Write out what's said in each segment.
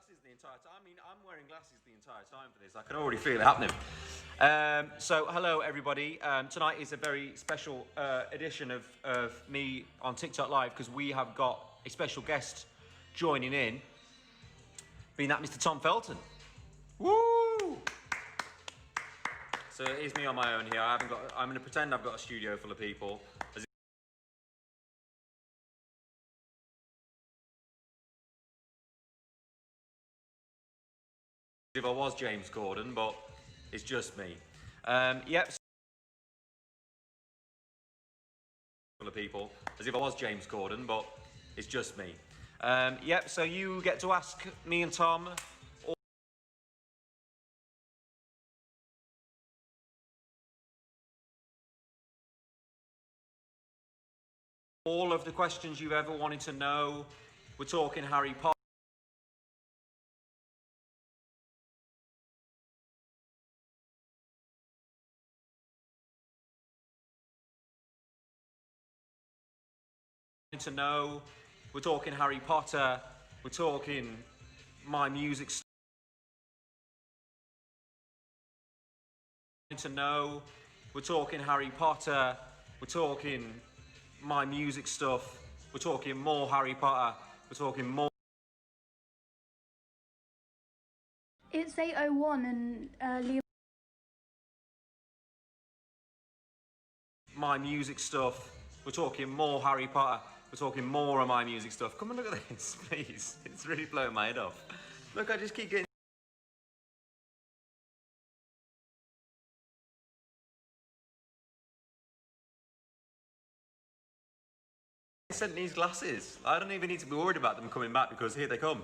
glasses the entire time. I mean, I'm wearing glasses the entire time for this. I can already feel it happening. So, hello everybody. Tonight is a very special edition of me on TikTok Live because we have got a special guest joining in, being that Mr. Tom Felton. Woo! So it is me on my own here. I'm going to pretend I've got a studio full of people. If I was James Corden, but it's just me. Yep. Full of people, as if I was James Corden, but it's just me. Yep. So you get to ask me and Tom all of the questions you've ever wanted to know. We're talking Harry Potter. To know, we're talking Harry Potter, we're talking my music to know, we're talking Harry Potter, we're talking my music stuff, we're talking more Harry Potter, we're talking more. It's 8:01 and Liam. My music stuff, we're talking more Harry Potter. We're talking more of my music stuff. Come and look at this, please. It's really blowing my head off. Look, I just keep getting... I sent these glasses. I don't even need to be worried about them coming back because here they come.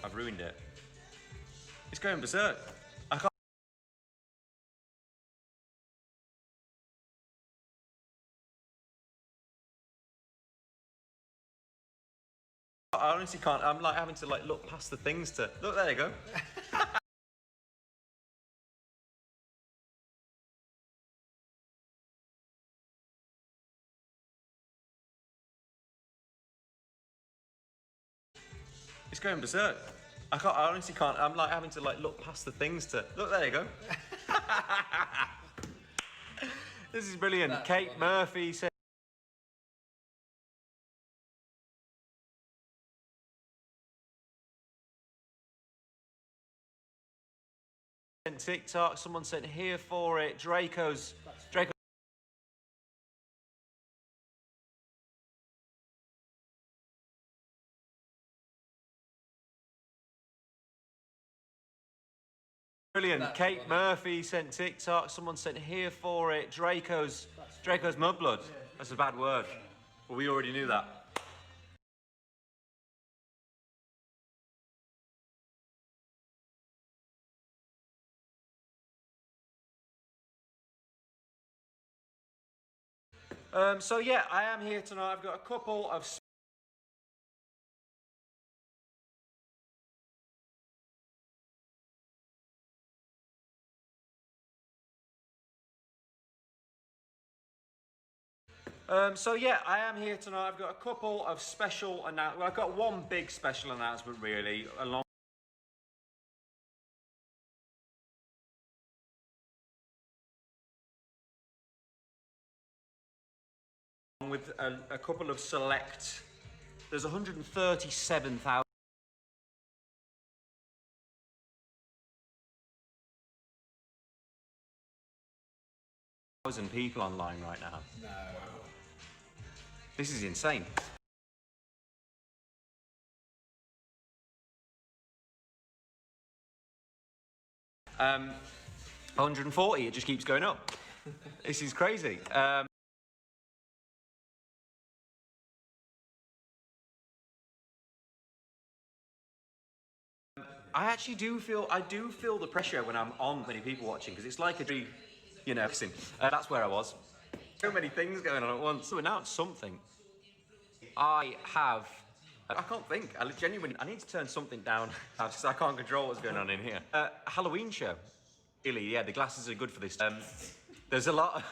I've ruined it. It's going berserk. I can't. I honestly can't. I'm like having to like look past the things to look. There you go. It's going berserk. I honestly can't. I'm like having to like look past the things to look. There you go. This is brilliant. That's Kate funny. Murphy said. TikTok. Someone said here for it. Draco. Brilliant. That's Kate funny. Murphy sent TikTok. Someone sent here for it. Draco's mudblood. That's a bad word. Well, we already knew that. So yeah, I am here tonight. I've got a couple of... So yeah, I am here tonight. I've got a couple of special announcements. Well, I've got one big special announcement really, along with a couple of select. There's 137,000 people online right now. No. This is insane. Um, 140, it just keeps going up. This is crazy. I actually do feel the pressure when I'm on many people watching because it's like a dream, you know. That's where I was. So many things going on at once. To announce something. I can't think. I genuinely, I need to turn something down because I can't control what's going on in here. Halloween show. Really, yeah, the glasses are good for this. There's a lot.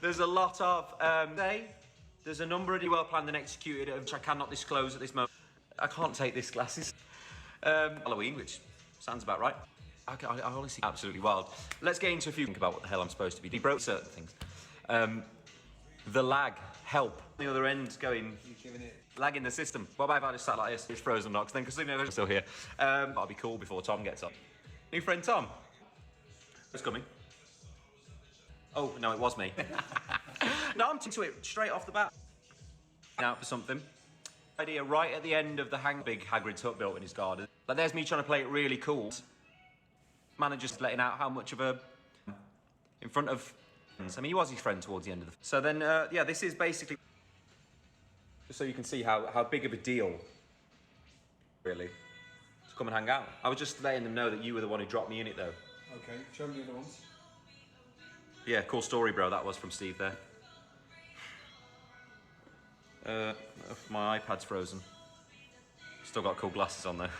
There's a lot of. There's a number of well planned and executed, which I cannot disclose at this moment. I can't take this glasses. Halloween, which sounds about right. I honestly absolutely wild. Let's get into a few. Think about what the hell I'm supposed to be doing. Broke certain things. The lag, help. The other end going. Lag in the system. What about if I just sat like this? It's frozen knocks then, because they're still here. That'll be cool before Tom gets up. New friend Tom. Who's coming? Oh, no, it was me. No, I'm into it straight off the bat. Out for something. Idea right at the end of the big Hagrid's hut built in his garden. Like, there's me trying to play it really cool. Manager's letting out how much of a... in front of... I mean, he was his friend towards the end of the... So then, yeah, this is basically... Just so you can see how big of a deal, really, to come and hang out. I was just letting them know that you were the one who dropped me in it, though. Okay, show me the other ones. Yeah, cool story, bro. That was from Steve there. My iPad's frozen. Still got cool glasses on, though.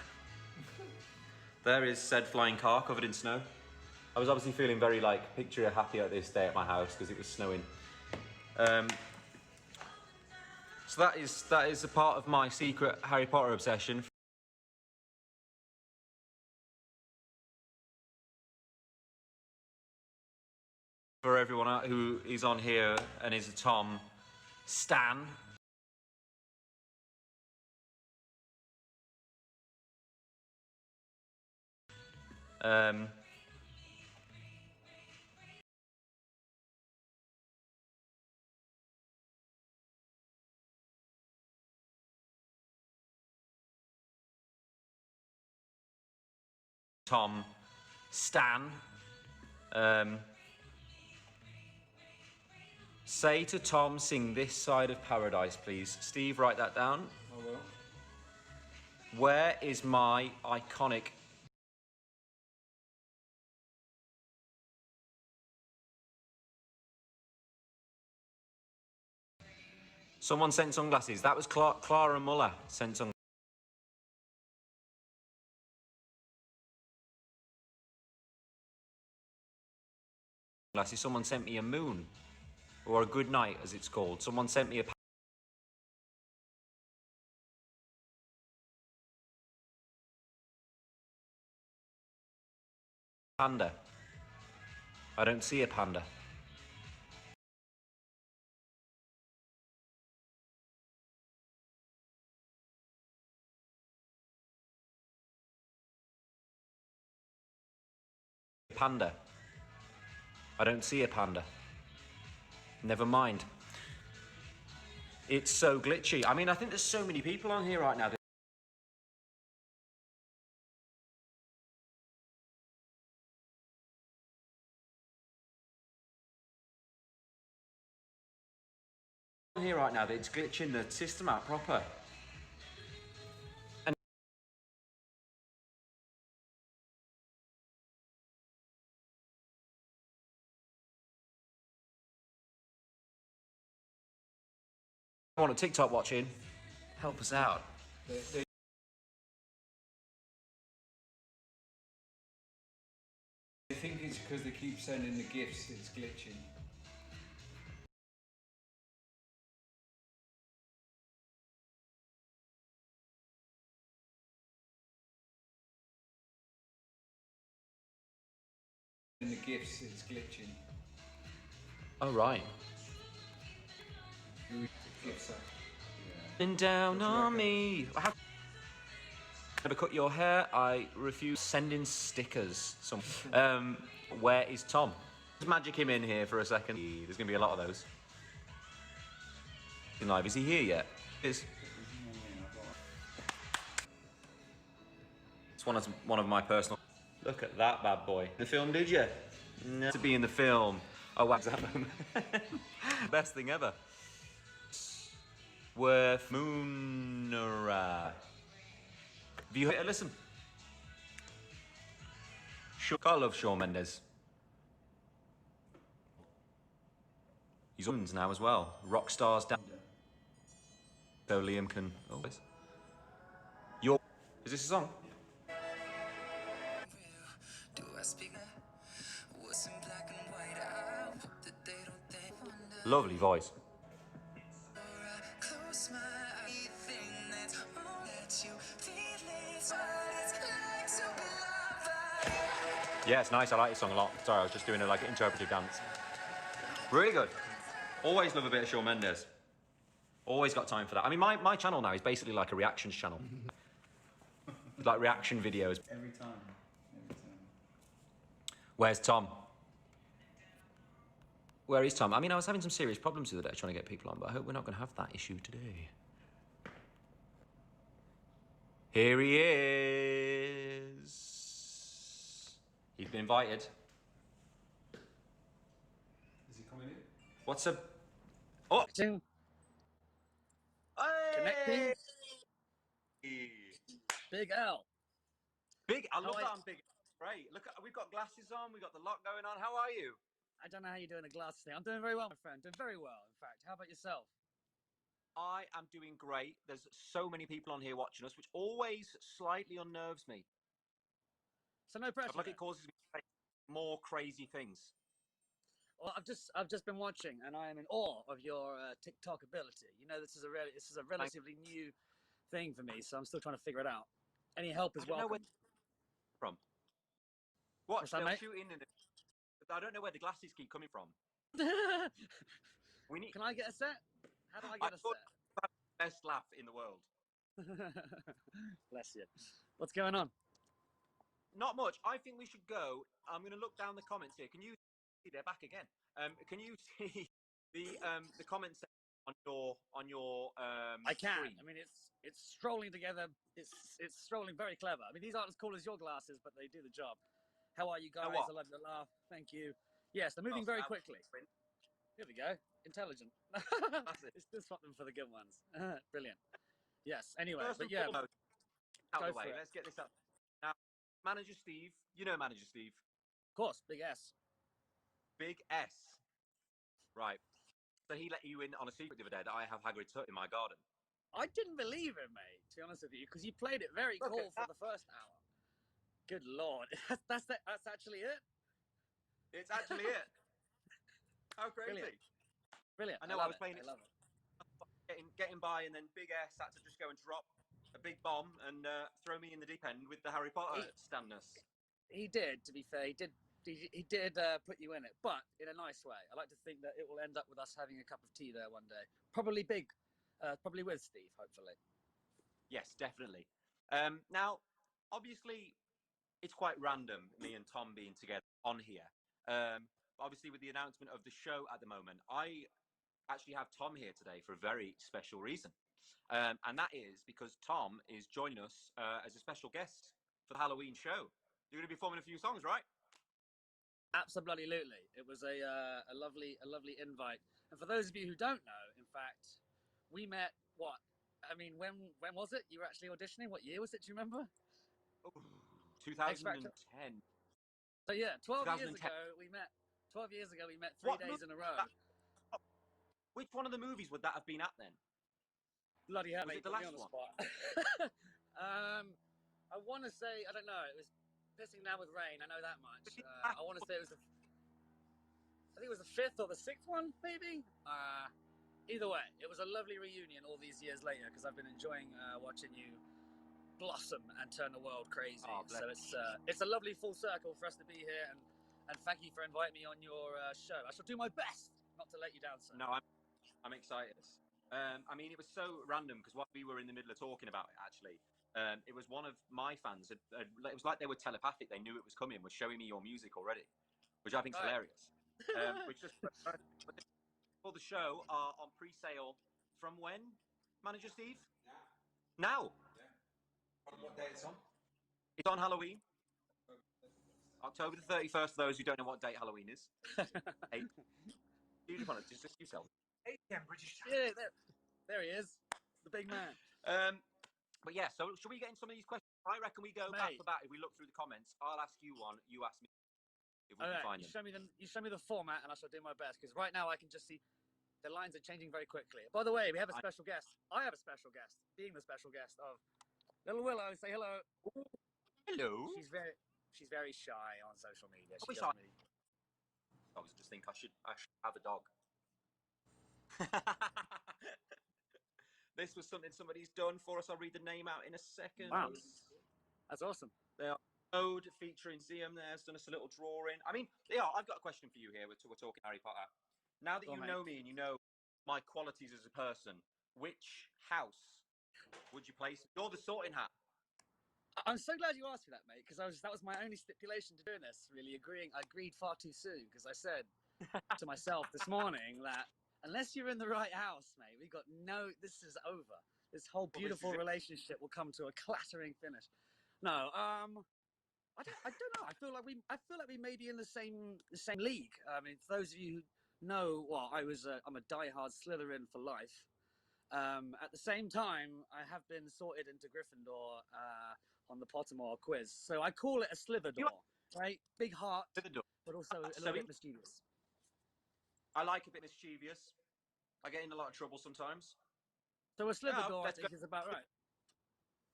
There is said flying car covered in snow. I was obviously feeling very, like, picture happy at this day at my house because it was snowing. So that is a part of my secret Harry Potter obsession. For everyone who is on here and is a Tom stan. Tom stan. Say to Tom, sing This Side of Paradise, please. Steve, write that down. I will. Where is my iconic... Someone sent sunglasses. That was Clara Muller sent sunglasses. Someone sent me a moon. Or a good night, as it's called. Someone sent me a... panda. I don't see a panda. Panda. I don't see a panda. Never mind. It's so glitchy. I mean, I think there's so many people on here right now. On here right now that it's glitching the system out proper. And I want a TikTok watching. Help us out. They think it's because they keep sending the gifts, it's glitching. In the gifts, it's glitching. Oh, right. Gifts are. And down on me. Never cut your hair. I refuse sending stickers. Where is Tom? Let's magic him in here for a second. There's going to be a lot of those. In live, is he here yet? It's one of my personal. Look at that bad boy. The film, did you? No. To be in the film. Oh, wow. That moment. Best thing ever. Worth Moonera. Have you heard it? Listen. I love Shawn Mendes. He's on now as well. Rock stars down. So Liam can always. Is this a song? Lovely voice. Yeah, it's nice. I like this song a lot. Sorry, I was just doing a like interpretive dance. Really good. Always love a bit of Shawn Mendes. Always got time for that. I mean, my channel now is basically like a reactions channel. Like reaction videos. Every time. Where's Tom? Where is Tom? I mean, I was having some serious problems the other day trying to get people on, but I hope we're not going to have that issue today. Here he is. He's been invited. Is he coming in? What's up? Oh! Connecting. Hey! Big L. I love How that I'm big. Great. Look, we've got glasses on. We've got the lot going on. How are you? I don't know how you're doing a glasses thing. I'm doing very well, my friend. Doing very well, in fact. How about yourself? I am doing great. There's so many people on here watching us, which always slightly unnerves me. So no pressure. I feel like it causes me to say more crazy things. Well, I've just been watching, and I am in awe of your TikTok ability. You know, this is a relatively new thing for me, so I'm still trying to figure it out. Any help is welcome. From what? What's that, They'll mate? shoot in, and I don't know where the glasses keep coming from. We need. Can I get a set? How do I get a set? Best laugh in the world. Bless you. What's going on? Not much. I think we should go. I'm going to look down the comments here. Can you see? They're back again. Can you see the comments on your I can. screen? I mean, it's strolling together. It's strolling very clever. I mean, these aren't as cool as your glasses, but they do the job. How are you guys? I love your laugh. Thank you. Yes, they're moving very quickly. Here we go. Intelligent. It's just swap them for the good ones. Brilliant. Yes. Anyway, First but yeah. out of the way. For it. Let's get this up. Now, Manager Steve. You know Manager Steve. Of course, big S. Big S. Right. So he let you in on a secret the other day that I have Hagrid's hut in my garden. I didn't believe it, mate. To be honest with you, because you played it very cool for the first hour. Good lord, that's actually it. It's actually it. How crazy! Brilliant. I know. I was playing I it. love it. Getting by, and then Big S had to just go and drop a big bomb and throw me in the deep end with the Harry Potter standness. He did. To be fair, he did put you in it, but in a nice way. I like to think that it will end up with us having a cup of tea there one day. Probably probably with Steve, hopefully. Yes, definitely. Now, obviously, it's quite random, me and Tom being together on here. Obviously, with the announcement of the show at the moment, I actually have Tom here today for a very special reason. And that is because Tom is joining us as a special guest for the Halloween show. You're going to be performing a few songs, right? Absolutely. It was a lovely invite. And for those of you who don't know, in fact, we met when was it? You were actually auditioning? What year was it? Do you remember? Oh, 2010. So yeah, 12 years ago we met. 12 years ago we met 3 days in a row. Which one of the movies would that have been at then? Bloody hell, was it the last one? I want to say, I don't know, it was Pissing Down with Rain, I know that much. I want to say I think it was the 5th or the 6th one, maybe? Either way, it was a lovely reunion all these years later because I've been enjoying watching you blossom and turn the world crazy. So it's a lovely full circle for us to be here, and thank you for inviting me on your show. I shall do my best not to let you down, sir. No, I'm excited. I mean, it was so random because while we were in the middle of talking about it, actually, it was one of my fans. It was like they were telepathic. They knew it was coming. Was showing me your music already, which I think is hilarious. Which just for the show are on pre-sale from when, Manager Steve? Now. Yeah. On what day it's on? It's on Halloween. October the 31st. For those who don't know what date Halloween is. You just want to just yourself. 8 p.m. British time. Yeah, there he is, the big man. But yeah, so should we get in some of these questions? I reckon we go back to back. If we look through the comments, I'll ask you one, you ask me. If we can find them. You show me the format, and I shall do my best. Because right now I can just see The lines are changing very quickly. By the way, we have a special guest. I have a special guest, being the special guest of Little Willow. Say hello. Hello. She's very shy on social media. She doesn't really... I was just think I should have a dog. This was something somebody's done for us. I'll read the name out in a second. Wow, that's awesome. They are Ode featuring Liam there. Has done us a little drawing. I mean, yeah, I've got a question for you here. We're talking Harry Potter. Now that you know me and you know my qualities as a person, which house would you place? You're the Sorting Hat. I'm so glad you asked me that, mate, because that was my only stipulation to doing this. Really I agreed far too soon because I said to myself this morning that unless you're in the right house, mate, this is over. This whole beautiful relationship will come to a clattering finish. No, I don't know. I feel like we may be in the same league. I mean, for those of you who know, well, I'm a diehard Slytherin for life. At the same time, I have been sorted into Gryffindor on the Pottermore quiz, so I call it a Slitherdor, right? Big heart, but also a little bit mischievous. I like a bit mischievous. I get in a lot of trouble sometimes. So a Slitherdor, I think, is about right.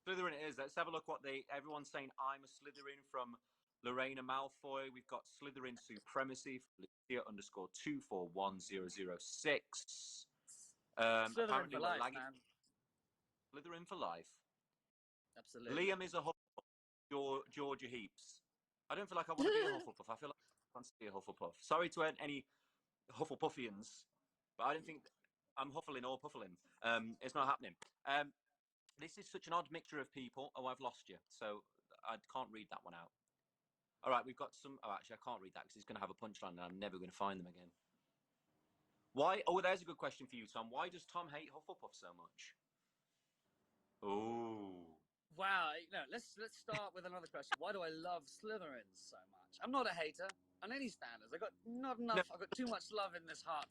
Slytherin it is. Let's have a look what everyone's saying. I'm a Slytherin from Lorena Malfoy. We've got Slytherin Supremacy from Lucia_241006. Slytherin for life, man. Slytherin for life. Absolutely. Liam is a Hufflepuff. Georgia Heaps. I don't feel like I want to be a Hufflepuff. I feel like I want to be a Hufflepuff. Sorry to any Hufflepuffians, but I don't think I'm huffling or puffling. It's not happening. This is such an odd mixture of people. Oh, I've lost you, so I can't read that one out. All right, we've got some. Oh, actually, I can't read that because it's going to have a punchline, and I'm never going to find them again. Why? Oh, there's a good question for you, Tom. Why does Tom hate Hufflepuff so much? Oh. Wow. No, let's start with another question. Why do I love Slytherin so much? I'm not a hater on any standards. I've got too much love in this heart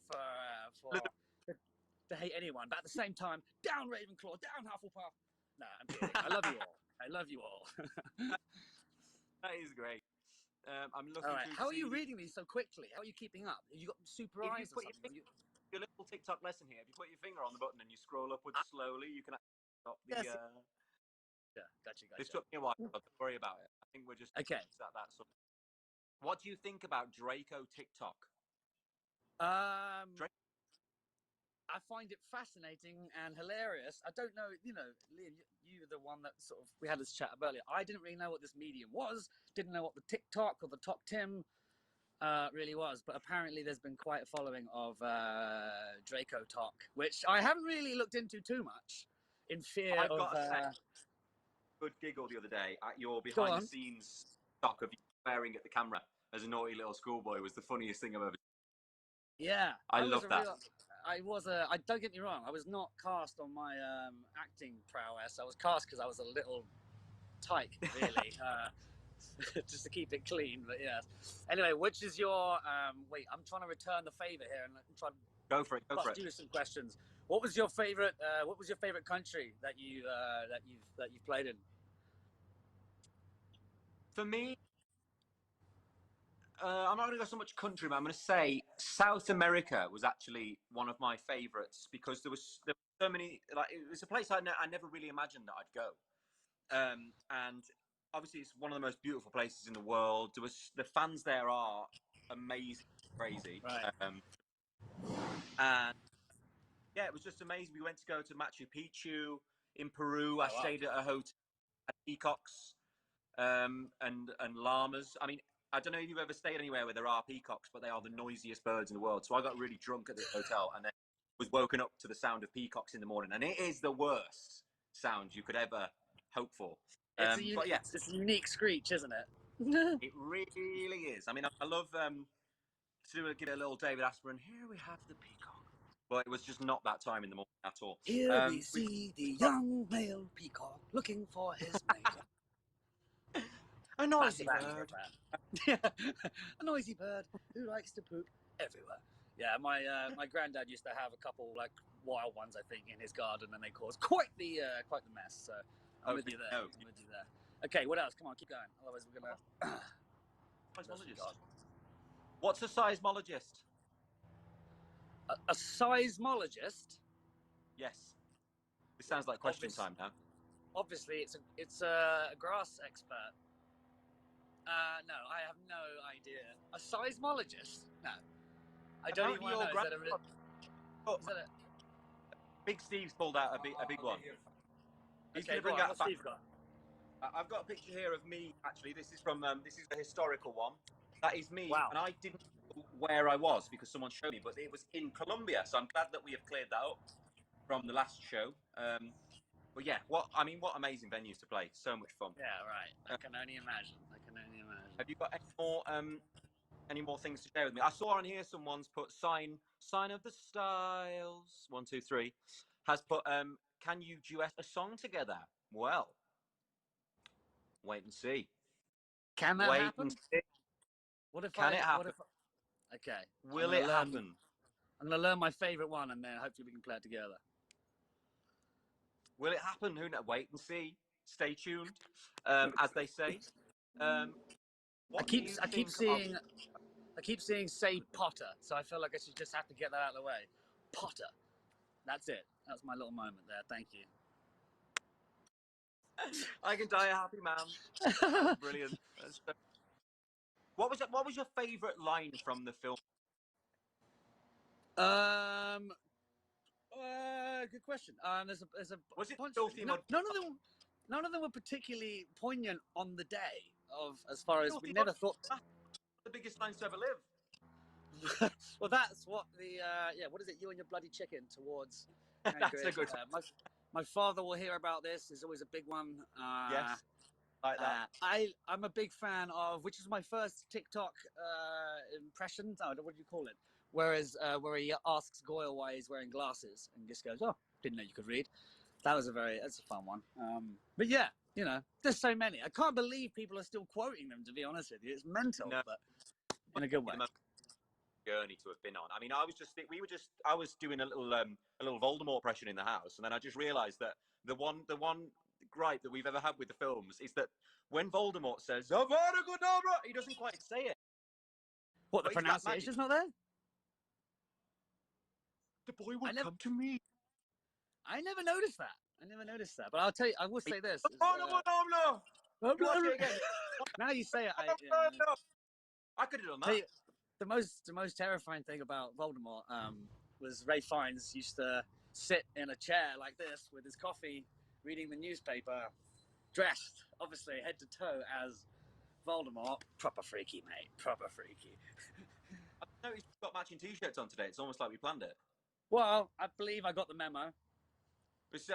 to hate anyone. But at the same time, down Ravenclaw, down Hufflepuff. No, I'm kidding. I love you all. I love you all. That is great. I'm looking. All right. How are you reading these so quickly? How are you keeping up? Have you got super eyes or something? Your little TikTok lesson here. If you put your finger on the button and you scroll upwards slowly, you can stop the. Yes. Yeah, gotcha. This took me a while, but don't worry about it. I think we're just okay. That sort of... What do you think about Draco TikTok? I find it fascinating and hilarious. I don't know, Liam, you're the one that we had this chat up earlier. I didn't really know what this medium was, didn't know what the TikTok or the Talk Tim really was, but apparently there's been quite a following of Draco Talk, which I haven't really looked into too much in fear of... good giggle the other day at your behind the scenes stock of you swearing at the camera as a naughty little schoolboy was the funniest thing I've ever seen. Yeah. I love that. Don't get me wrong, I was not cast on my acting prowess. I was cast because I was a little tyke, really. Just to keep it clean, but yeah. Anyway, which is your wait, I'm trying to return the favor here and try to go for it. Do some questions. What was your favorite country that you've played in? For me, I'm not going to go so much country, but I'm going to say South America was actually one of my favorites because there were so many. Like, it was a place I never really imagined that I'd go, and obviously it's one of the most beautiful places in the world. The fans there are amazing, crazy, right. And yeah, it was just amazing. We went to go to Machu Picchu in Peru. I stayed at a hotel at peacocks and llamas. I mean, I don't know if you've ever stayed anywhere where there are peacocks, but they are the noisiest birds in the world. So I got really drunk at this hotel and then was woken up to the sound of peacocks in the morning. And it is the worst sound you could ever hope for. It's a unique screech, isn't it? It really is. I mean, I love to give it a little David Asperen. Here we have the peacock. But it was just not that time in the morning at all. Here we see the young male peacock looking for his mate. A noisy bird. A noisy bird who likes to poop everywhere. Yeah, my granddad used to have a couple like wild ones, I think, in his garden, and they caused quite the mess. So I'm with you there. I'm with you there. Okay, what else? Come on, keep going. Otherwise, we're gonna. Seismologist. What's a seismologist? A seismologist? Yes. This sounds like question time now. Obviously, it's a grass expert. No, I have no idea. A seismologist? No. I don't even know. Is that a... Big Steve's pulled out a big one. He's going to bring out. Steve got? I've got a picture here of me. Actually, this is from this is a historical one. That is me, Wow. and I didn't know where I was because someone showed me, but it was in Colombia. So I'm glad that we have cleared that up from the last show. But yeah, what amazing venues to play. So much fun. Yeah, right. I can only imagine. Have you got any more things to share with me? I saw on here someone's put sign of the styles 1 2 3 has put can you duet a song together? Well, wait and see. Can that happen? What if Can it happen? Okay. Will it happen? I'm gonna learn my favorite one, and then hopefully we can play it together. Will it happen? Who knows? Wait and see. Stay tuned, as they say. I keep seeing say Potter, so I feel like I should just have to get that out of the way. Potter. That's it. That's my little moment there. Thank you. I can die a happy man. That's brilliant. What was your favourite line from the film? Good question. There's a was it bunch. filthy? None of them were particularly poignant on the day of, as far as we never thought. The biggest lines to ever live. Well, that's what the what is it? You and your bloody chicken towards. That's a good. My father will hear about this. It's always a big one. Yes, like that. I'm a big fan of, which is my first TikTok impression. Oh, what do you call it? Where he asks Goyle why he's wearing glasses, and just goes, "Oh, didn't know you could read." That's a fun one. But yeah, you know, there's so many. I can't believe people are still quoting them. To be honest with you, it's mental, but in a good way. Journey to have been on. I mean, I was doing a little Voldemort impression in the house, and then I just realised that the one gripe that we've ever had with the films is that when Voldemort says "Avada Kedavra," he doesn't quite say it. What, the pronunciation's not there? The boy will come to me. I never noticed that. But I'll tell you, I will say this. Now you say it. I could have done that. The most terrifying thing about Voldemort was Ray Fiennes used to sit in a chair like this with his coffee, reading the newspaper, dressed obviously head to toe as Voldemort. Proper freaky, mate. Proper freaky. I noticed you've got matching t-shirts on today. It's almost like we planned it. Well, I believe I got the memo.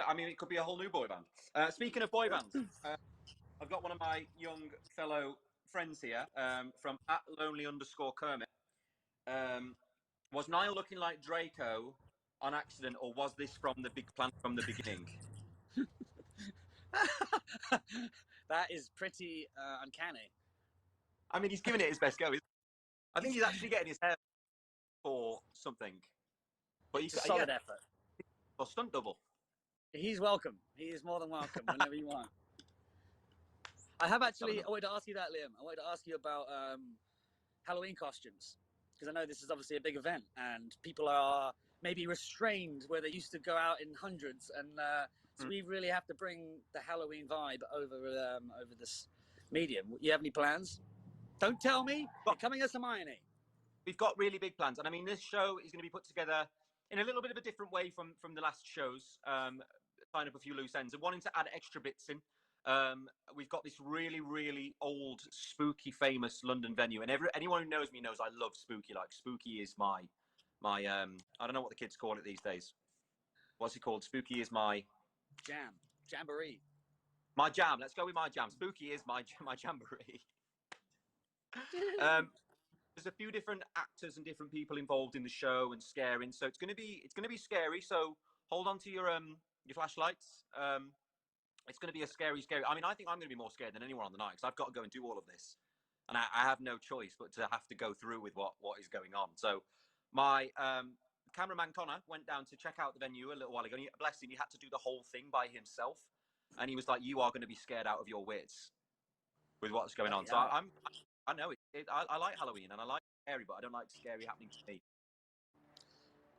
I mean, it could be a whole new boy band. Speaking of boy bands, I've got one of my young fellow friends here from @lonely_Kermit. Was Niall looking like Draco on accident, or was this from the big plan from the beginning? That is pretty uncanny. I mean, he's giving it his best go. I think he's actually getting his hair for something. But it's a solid effort. Or stunt double. He's welcome. He is more than welcome whenever you want. I wanted to ask you that, Liam. I wanted to ask you about Halloween costumes, because I know this is obviously a big event and people are maybe restrained where they used to go out in hundreds, and so we really have to bring the Halloween vibe over this medium. You have any plans? Don't tell me. You're coming as Hermione. We've got really big plans, and I mean, this show is going to be put together in a little bit of a different way from the last shows. Tying up a few loose ends and wanting to add extra bits in. We've got this really, really old, spooky, famous London venue, and anyone who knows me knows I love spooky. Like, spooky is my I don't know what the kids call it these days. What's it called? Spooky is my jamboree. My jam. Let's go with my jam. Spooky is my jamboree. There's a few different actors and different people involved in the show and scaring, so it's gonna be scary. So hold on to your flashlights. It's going to be a scary. I mean, I think I'm going to be more scared than anyone on the night, because I've got to go and do all of this, and I have no choice but to have to go through with what is going on. So my cameraman Connor went down to check out the venue a little while ago, and bless him, he had to do the whole thing by himself, and he was like, "You are going to be scared out of your wits with what's going on." Yeah. So I know I like Halloween and I like scary, but I don't like scary happening to me.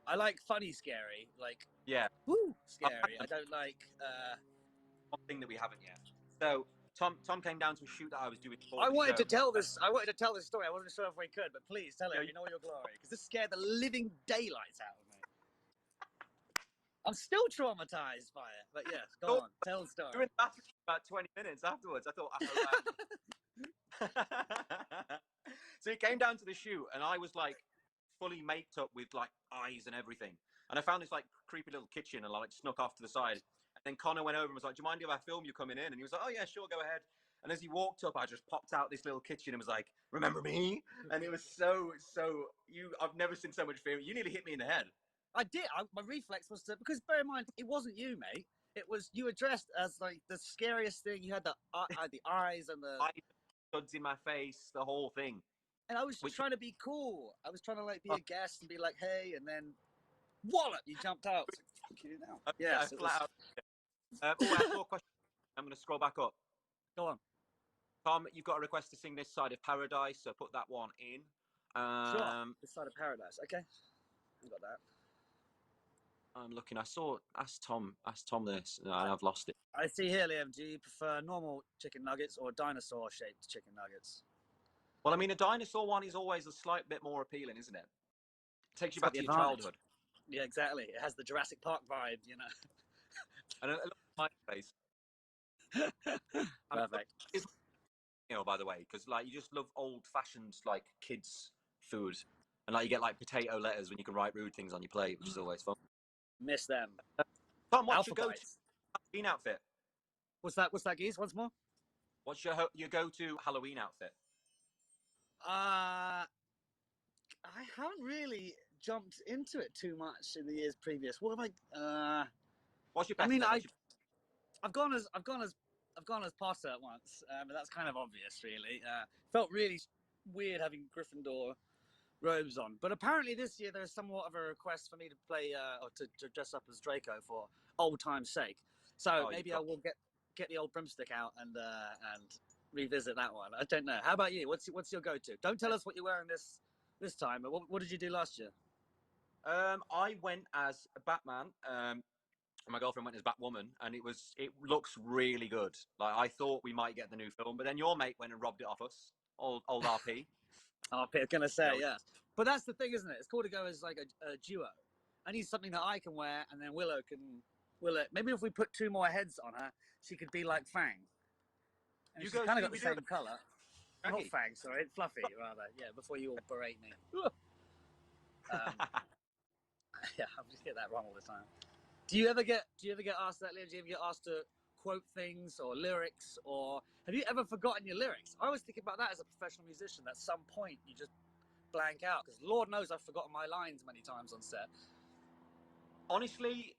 I like funny scary, like Yeah. woo scary. I don't like. One thing that we haven't yet. So Tom came down to a shoot that I was doing before I the wanted show. to tell this. I wanted to tell this story. I wasn't sure if we could, but please tell it Yeah, in all your glory, because this scared the living daylights out of me. I'm still traumatized by it. But yes, go on, tell the We were story. in the bathroom for about 20 minutes afterwards. I thought, I hope So he came down to the shoot, and I was like fully maked up with like eyes and everything. And I found this like creepy little kitchen, and I like snuck off to the side. And then Connor went over and was like, "Do you mind if I film you coming in?" And he was like, "Oh yeah, sure, go ahead." And as he walked up, I just popped out this little kitchen and was like, "Remember me?" And it was so I've never seen so much fear. You nearly hit me in the head. I did. My reflex was to, because bear in mind, it wasn't you, mate. It was you were dressed as like the scariest thing. You had the eyes and the. Studs in my face, the whole thing. And I was trying to be cool. I was trying to like be a guest and be like, "Hey," and then, wallop! You jumped out. Fuck you now. Yeah, flat out. I saw a question. I'm going to scroll back up. Go on. Tom, you've got a request to sing This Side of Paradise, so put that one in. Sure. This Side of Paradise. Okay. I got that. I'm looking. Ask Tom this, and I've lost it. I see here, Liam. Do you prefer normal chicken nuggets or dinosaur-shaped chicken nuggets? Well, I mean, a dinosaur one is always a slight bit more appealing, isn't it? It takes you back to your childhood. Yeah, exactly. It has the Jurassic Park vibe, you know. And I love my face. Perfect. You know, by the way, because like you just love old-fashioned like kids' food, and like you get like potato letters when you can write rude things on your plate, which is always fun. Miss them. Tom, what's your go-to Halloween outfit? What's that, Geese? Once more. What's your go-to Halloween outfit? I haven't really jumped into it too much in the years previous. What have I? What's your best? I mean, I've gone as Potter once, but that's kind of obvious, really. Felt really weird having Gryffindor robes on, but apparently this year there's somewhat of a request for me to play or to dress up as Draco for old time's sake. So maybe I will get the old broomstick out and revisit that one. I don't know. How about you? What's your go-to? Don't tell us what you're wearing this time. But what did you do last year? I went as Batman. My girlfriend went as Batwoman, and it looks really good. Like I thought we might get the new film, but then your mate went and robbed it off us. Old RP. Oh, I was gonna say yes, but that's the thing, isn't it? It's cool to go as like a duo. I need something that I can wear, and then Willow. Maybe if we put 2 more heads on her, she could be like Fang. And she's kind of got the same colour. Not Fang, sorry, Fluffy rather. Yeah, before you all berate me. Yeah, I just get that wrong all the time. Do you ever get asked that, Liam? Do you ever get asked to quote things or lyrics, or have you ever forgotten your lyrics? I was thinking about that as a professional musician. At some point, you just blank out, because Lord knows I've forgotten my lines many times on set. Honestly,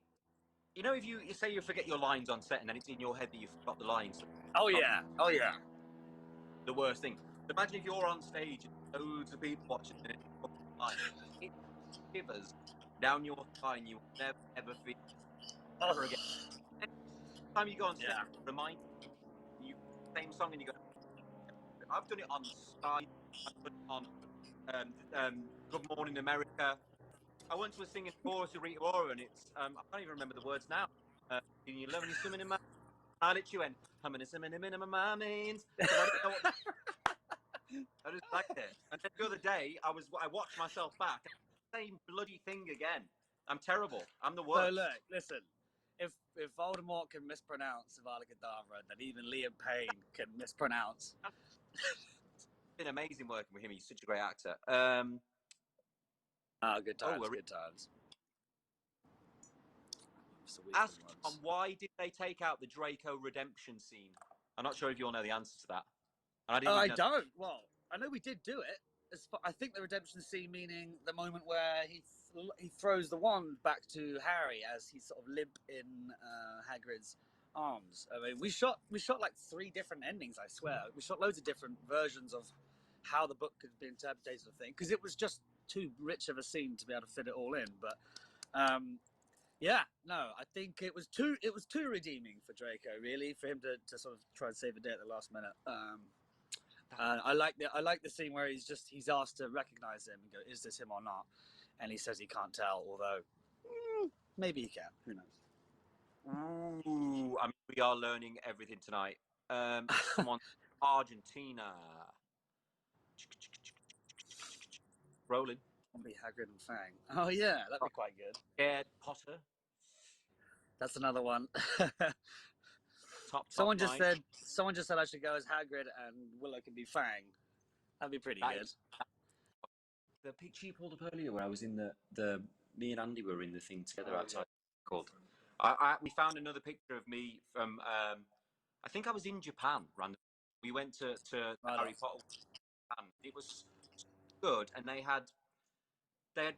you know, if you say you forget your lines on set and then it's in your head that you forgot the lines. Oh yeah. The worst thing. Imagine if you're on stage and loads of people watching it. It shivers down your spine. You will never ever feel ever again. Every time you go on set, remind you same song and you go. I've done it on Sky. I've done it on Good Morning America. I once was singing chorus to Rita Ora, and it's I can't even remember the words now. You love me swimming in my. I literally went humming and swimming in my means. I didn't know what. I just liked it. And then the other day, I watched myself back. Same bloody thing again. I'm terrible. I'm the worst. So look, listen. If Voldemort can mispronounce Avada Kedavra, then even Liam Payne can mispronounce. It's been amazing working with him. He's such a great actor. Good times. Good times. Ask Tom, why did they take out the Draco redemption scene? I'm not sure if you all know the answer to that. And I don't. Well, I know we did do it. I think the redemption scene, meaning the moment where he throws the wand back to Harry as he's sort of limp in Hagrid's arms. I mean, we shot like 3 different endings. I swear, we shot loads of different versions of how the book could be interpreted, I think, because it was just too rich of a scene to be able to fit it all in. But I think it was too redeeming for Draco, really, for him to sort of try and save the day at the last minute. I like the scene where he's asked to recognize him and go, is this him or not? and he says he can't tell, although maybe he can. Who knows? Ooh, I mean, we are learning everything tonight. Someone, Argentina. Rolling. Zombie, Hagrid, and Fang. Oh yeah, that'd be quite good. Scared Potter. That's another one. Top Someone just line. said I should go as Hagrid and Willow can be Fang. That'd be pretty good. The picture you pulled up earlier, where I was in the me and Andy were in the thing together outside. Called. We found another picture of me from. I think I was in Japan. Randomly. We went to Harry Potter. And it was good, and they had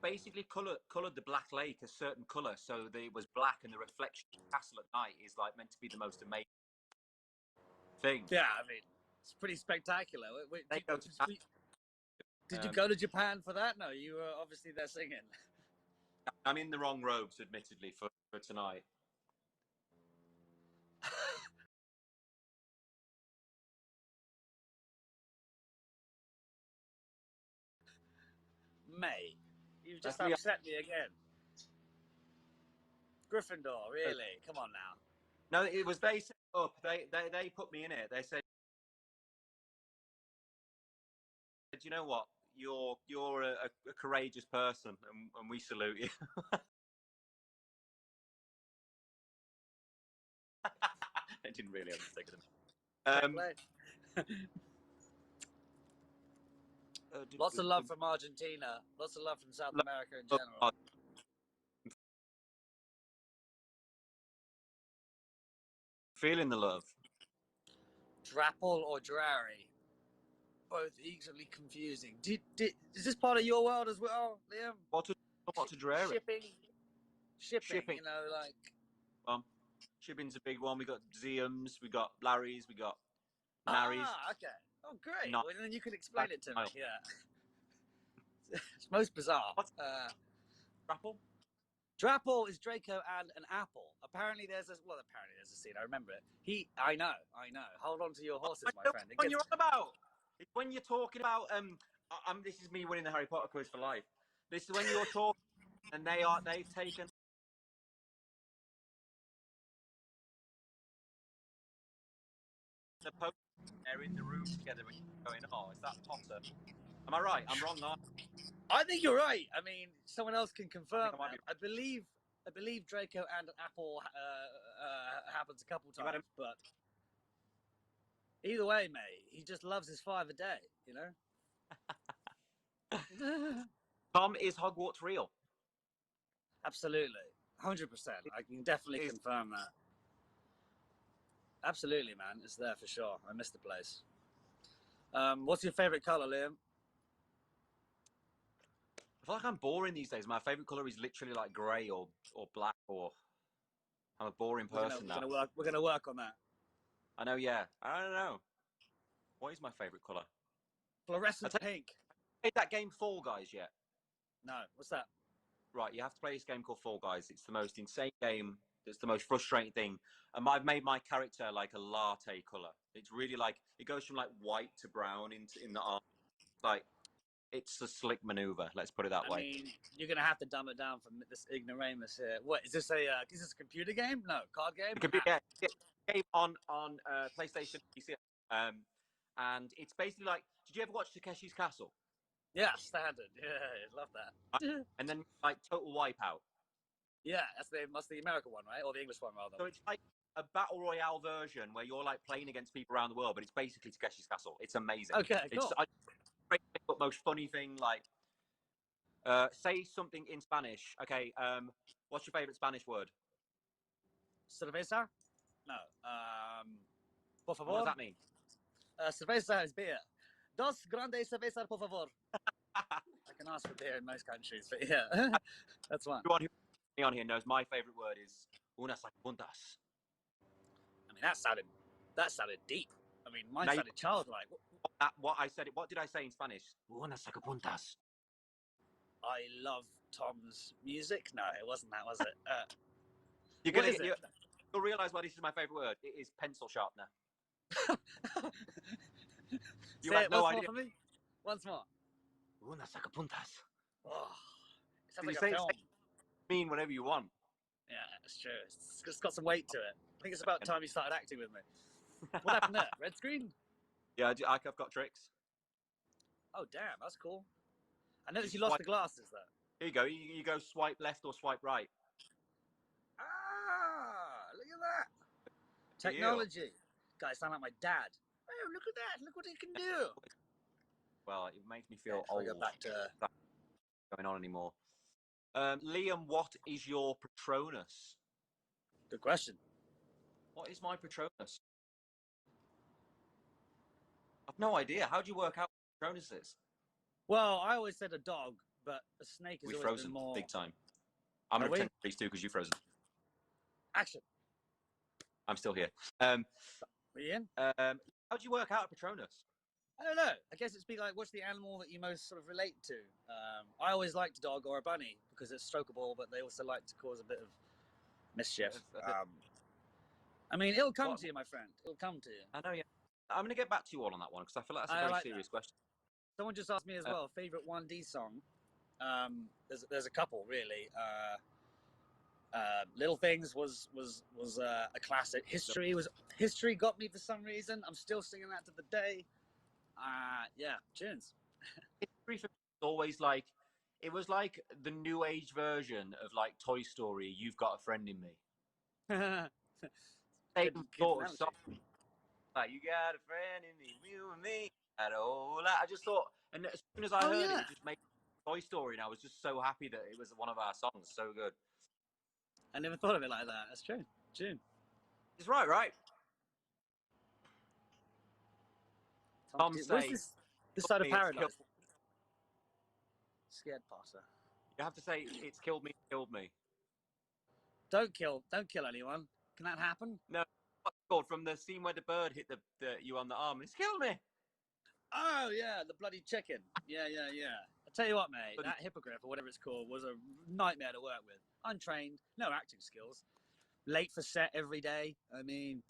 basically coloured the Black Lake a certain colour, so that it was black, and the reflection of the castle at night is like meant to be the most amazing thing. Yeah, I mean, it's pretty spectacular. Did you go to Japan for that? No, you were obviously there singing. I'm in the wrong robes, admittedly, for tonight. May, you've just upset me again. Gryffindor, really? Come on now. No, it was they set up. They put me in it. They said, you know what? You're a courageous person, and we salute you. I didn't really understand them. Lots of love from Argentina. Lots of love from South America in general. Feeling the love. Drapple or Drarry? Both equally confusing. Is this part of your world as well, Liam? What's a Drarry? Shipping. You know, like. Shipping's a big one. We got Zeums, we got Larrys, we got Narries. Ah, okay. Oh, great. Well, then you can explain it to me. Yeah. It's most bizarre. Drapple? Drapple is Draco and an apple. Apparently there's a scene. I remember it. I know. Hold on to your horses, my friend. When you're on about, it's when you're talking about this is me winning the Harry Potter quiz for life. This is when you're talking, and they've taken the post. They're in the room together and going, oh, is that Potter? Am I right? I'm wrong, aren't I think you're right. I mean, someone else can confirm. I believe Draco and Apple happens a couple times, but either way, mate, he just loves his 5 a day, you know. Tom, is Hogwarts real? Absolutely, 100%. I can definitely confirm that. Absolutely, man. It's there for sure. I miss the place. What's your favourite colour, Liam? I feel like I'm boring these days. My favourite colour is literally like grey or black, or I'm a boring person now. We're going to work on that. I know, yeah. I don't know. What is my favourite colour? Fluorescent pink. Played that game Fall Guys yet? No. What's that? Right, you have to play this game called Fall Guys. It's the most insane game. It's the most frustrating thing. And I've made my character like a latte colour. It's really like, it goes from like white to brown in the arm. Like, it's a slick manoeuvre, let's put it that way. I mean, you're going to have to dumb it down from this ignoramus here. What, is this a computer game? No, card game? Yeah, game on PlayStation, PC. And it's basically like, did you ever watch Takeshi's Castle? Yeah, standard. Yeah, love that. And then like Total Wipeout. Yeah, that's the American one, right? Or the English one, rather. So it's like a battle royale version where you're like playing against people around the world, but it's basically Takeshi's Castle. It's amazing. Okay, cool. But most funny thing, like, say something in Spanish. Okay, what's your favorite Spanish word? Cerveza? No. Por favor. What does that mean? Cerveza is beer. Dos grandes cervezas, por favor. I can ask for beer in most countries, but yeah, that's one. Everyone who on here knows my favorite word is unas puntas. I mean, that sounded deep. I mean, mine sounded childlike. What did I say in Spanish? Unas sacapuntas. I love Tom's music. No, it wasn't that, was it? You'll realise why this is my favourite word. It is pencil sharpener. You have no idea. For me? Once more. Unas sacapuntas. Oh, Sounds you like say a film. mean whatever you want. Yeah, it's true. It's got some weight to it. I think it's about time you started acting with me. What happened there? Red screen? Yeah, I've got tricks. Oh, damn, that's cool. I noticed you Swipe- lost the glasses, though. Here you go. You go swipe left or swipe right. Ah, look at that. Tehio. Technology. Guys sound like my dad. Oh, look at that. Look what he can do. Well, it makes me feel Before I old. go back to... That's not going on anymore. Liam, what is your Patronus? Good question. What is my Patronus? I've no idea. How do you work out what Patronus is? Well, I always said a dog, but a snake has We've always frozen been more... big time. I'm Are going to we? pretend to freeze too because you've frozen. Action. I'm still here. Are you in? How do you work out a Patronus? I don't know. I guess it's be like, what's the animal that you most sort of relate to? I always liked a dog or a bunny because it's strokeable, but they also like to cause a bit of mischief. I mean, it'll come to you, my friend. It'll come to you. I know, yeah. I'm going to get back to you all on that one because I feel like that's a I very like serious that. question. Someone just asked me as well, favorite 1D song. There's a couple really. Little Things was a classic. History got me for some reason. I'm still singing that to the day. Yeah, tunes. History for me is always like, it was like the new age version of like Toy Story, You've Got a Friend in Me. Same Good sort of analogy. song. Like, you got a friend in me, you and me. And all that. I just thought, and as soon as I heard it, it just made Toy Story, and I was just so happy that it was one of our songs. So good. I never thought of it like that. That's true. Tune. It's right, right? Tom Where's say, this side of me, it's paradise? killed- Scared Potter. you have to say, it's killed me, killed me. Don't kill anyone. Can that happen? No, what's it called? From the scene where the bird hit you on the arm. It's killed me. Oh yeah, the bloody chicken. Yeah. I tell you what, mate, Bloody- that hippogriff or whatever it's called was a nightmare to work with. Untrained, no acting skills, late for set every day. I mean,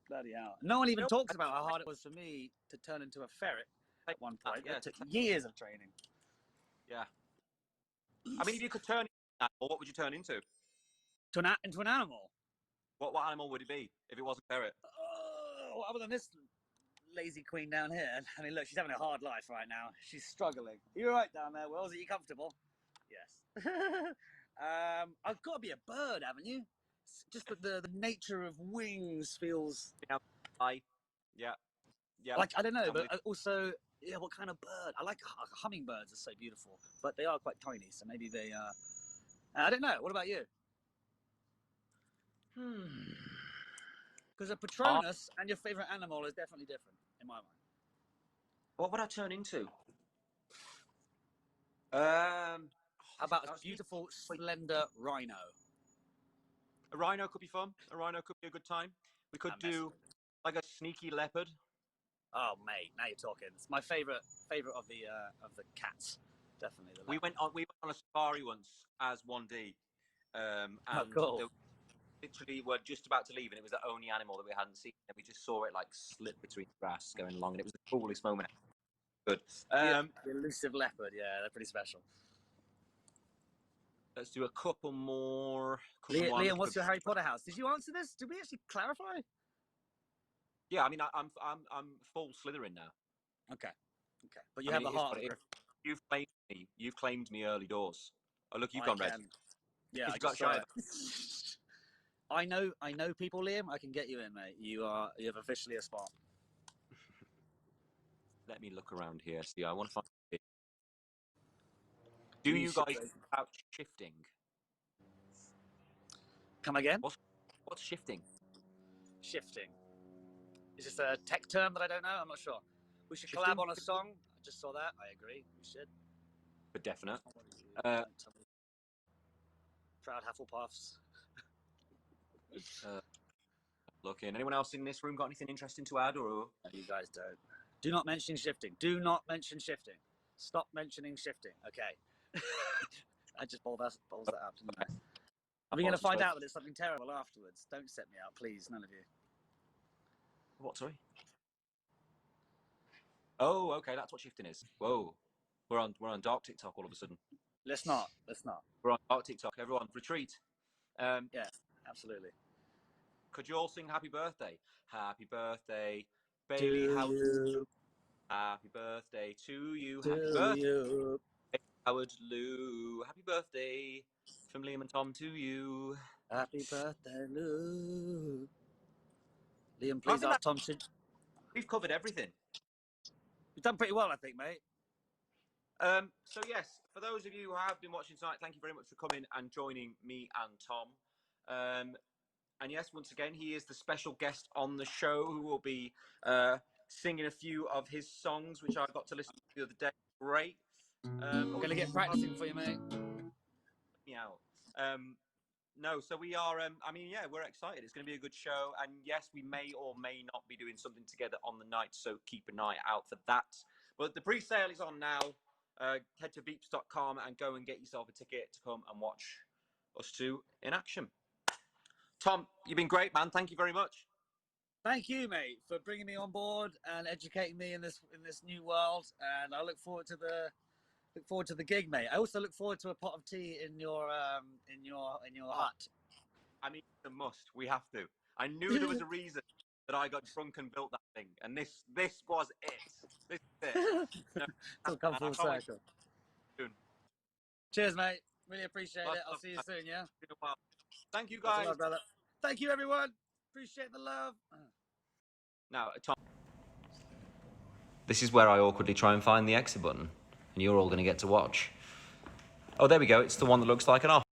bloody hell. No one even talks about how hard it was for me to turn into a ferret at one point. Yeah, It took years of training. Yeah. I mean, if you could turn into an animal, what would you turn into? Into an animal. What animal would it be if it wasn't a ferret? Oh, other than this lazy queen down here. I mean, look, she's having a hard life right now. She's struggling. Are you all right down there, Wells? Are you comfortable? Yes. I've got to be a bird, haven't you? It's just that the nature of wings feels... Yeah. Like, I don't know, but also, yeah, what kind of bird? I like hummingbirds are so beautiful, but they are quite tiny, so maybe they... I don't know. What about you? Because a Patronus and your favourite animal is definitely different, in my mind. What would I turn into? How How about a beautiful, slender rhino? A rhino could be fun. A rhino could be a good time. We could do like a sneaky leopard. Oh, mate, now you're talking. It's my favourite of the cats. Definitely. We went on a safari once as 1D. And cool. literally we're just about to leave, and it was the only animal that we hadn't seen, and we just saw it like slip between the grass going along, and it was the coolest moment. Good. The elusive leopard, yeah, they're pretty special. Let's do a couple more. Liam, what's your Harry Potter house? Did you answer this? Did we actually clarify? Yeah, I mean, I'm full Slytherin now. Okay. But you have the heart of Gryffindor. You've claimed me early doors. Oh, look, you've I gone red. can. Yeah, I You've got just saw shy. it. I know people, Liam. I can get you in, mate. You have officially a spot. Let me look around here. See, I want to find it. Do you guys about shifting? Come again? What's shifting? Shifting. Is this a tech term that I don't know? I'm not sure. We should collab on a song. I just saw that. I agree. We should. For definite. Proud Hufflepuffs. Looking. Anyone else in this room got anything interesting to add, or? No, you guys don't. Do not mention shifting. Do not mention shifting. Stop mentioning shifting. Okay. I just balls that up, didn't I? Are we going to find out that it's something terrible afterwards? Don't set me up, please. None of you. What? Sorry. Oh, okay. That's what shifting is. Whoa. We're on dark TikTok all of a sudden. Let's not. Let's not. We're on TikTok. Everyone, retreat. Yeah, absolutely. Could you all sing Happy Birthday? Happy birthday, To Bailey. you, Happy birthday to you. to Happy birthday, you. Howard Lou. Happy birthday from Liam and Tom to you. Happy birthday, Lou. Liam, I please think ask Tom to... we've covered everything. You've done pretty well, I think, mate. So yes, for those of you who have been watching tonight, thank you very much for coming and joining me and Tom. And yes, once again, he is the special guest on the show who will be singing a few of his songs, which I got to listen to the other day. Great. I'm going to get practicing for you, mate. Me out. No, so we are, I mean, yeah, we're excited. It's going to be a good show. And yes, we may or may not be doing something together on the night, so keep an eye out for that. But the pre-sale is on now. Head to beeps.com and go and get yourself a ticket to come and watch us two in action. Tom, you've been great, man. Thank you very much. Thank you, mate, for bringing me on board and educating me in this new world. And I look forward to the gig, mate. I also look forward to a pot of tea in your hut. I mean, it's a must. We have to. I knew there was a reason that I got drunk and built that thing, and this was it. This is it. No, It'll come full circle. Soon. Cheers, mate. Really appreciate Lots it. I'll of see you love. soon, yeah? It's been a while. Thank you, Lots of guys. love, brother. Thank you, everyone. Appreciate the love. Now, Tom. This is where I awkwardly try and find the exit button, and you're all going to get to watch. Oh, there we go. It's the one that looks like an off.